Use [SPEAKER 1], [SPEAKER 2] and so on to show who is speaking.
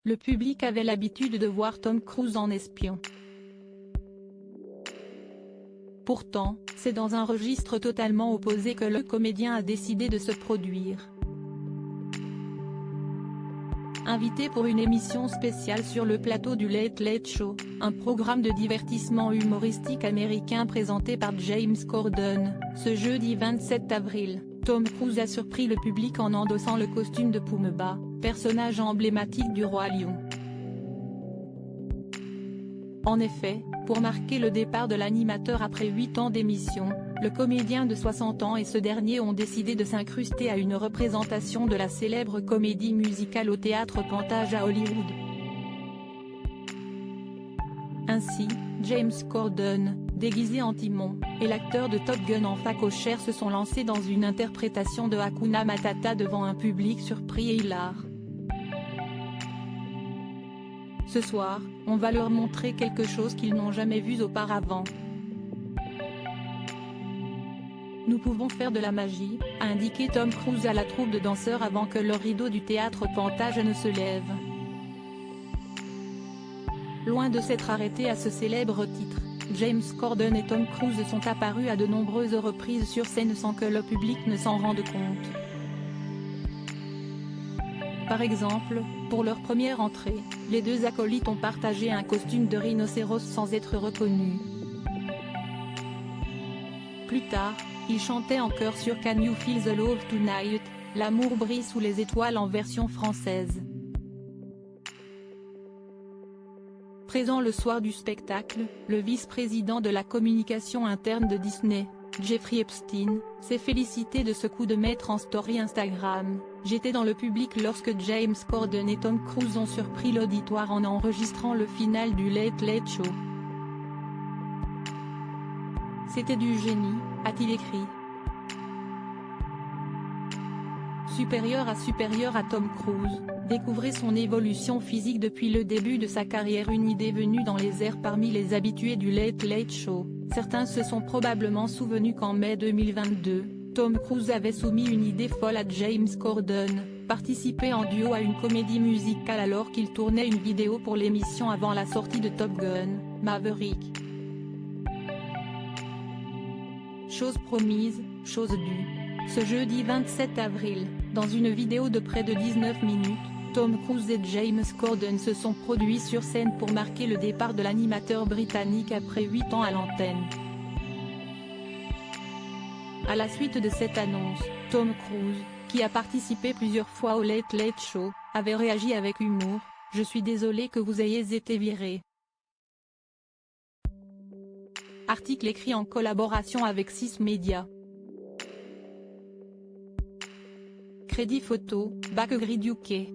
[SPEAKER 1] le public avait l'habitude de voir Tom Cruise en espion. Pourtant, c'est dans un registre totalement opposé que le comédien a décidé de se produire. Invité pour une émission spéciale sur le plateau du Late Late Show, un programme de divertissement humoristique américain présenté par James Corden, ce jeudi 27 avril, Tom Cruise a surpris le public en endossant le costume de Pumba, personnage emblématique du Roi Lion. En effet, pour marquer le départ de l'animateur après 8 ans d'émission, le comédien de 60 ans et ce dernier ont décidé de s'incruster à une représentation de la célèbre comédie musicale au théâtre Pantage à Hollywood. Ainsi, James Corden, déguisé en Timon, et l'acteur de Top Gun en facochère se sont lancés dans une interprétation de Hakuna Matata devant un public surpris et hilar. Ce soir, on va leur montrer quelque chose qu'ils n'ont jamais vu auparavant. Nous pouvons faire de la magie, a indiqué Tom Cruise à la troupe de danseurs avant que le rideau du théâtre Pantage ne se lève. Loin de s'être arrêté à ce célèbre titre, James Corden et Tom Cruise sont apparus à de nombreuses reprises sur scène sans que le public ne s'en rende compte. Par exemple, pour leur première entrée, les deux acolytes ont partagé un costume de rhinocéros sans être reconnus. Plus tard, ils chantaient en chœur sur Can You Feel the Love Tonight, L'amour brille sous les étoiles en version française. Présent le soir du spectacle, le vice-président de la communication interne de Disney, Jeffrey Epstein, s'est félicité de ce coup de maître en story Instagram. J'étais dans le public lorsque James Corden et Tom Cruise ont surpris l'auditoire en enregistrant le final du Late Late Show. C'était du génie, a-t-il écrit. Supérieur à Tom Cruise, découvrez son évolution physique depuis le début de sa carrière. Une idée venue dans les airs parmi les habitués du Late Late Show. Certains se sont probablement souvenus qu'en mai 2022, Tom Cruise avait soumis une idée folle à James Corden, participer en duo à une comédie musicale alors qu'il tournait une vidéo pour l'émission avant la sortie de Top Gun, Maverick. Chose promise, chose due. Ce jeudi 27 avril, dans une vidéo de près de 19 minutes, Tom Cruise et James Corden se sont produits sur scène pour marquer le départ de l'animateur britannique après 8 ans à l'antenne. À la suite de cette annonce, Tom Cruise, qui a participé plusieurs fois au Late Late Show, avait réagi avec humour : « Je suis désolé que vous ayez été viré. » Article écrit en collaboration avec 6 Médias. Crédit photo, Backgrid UK.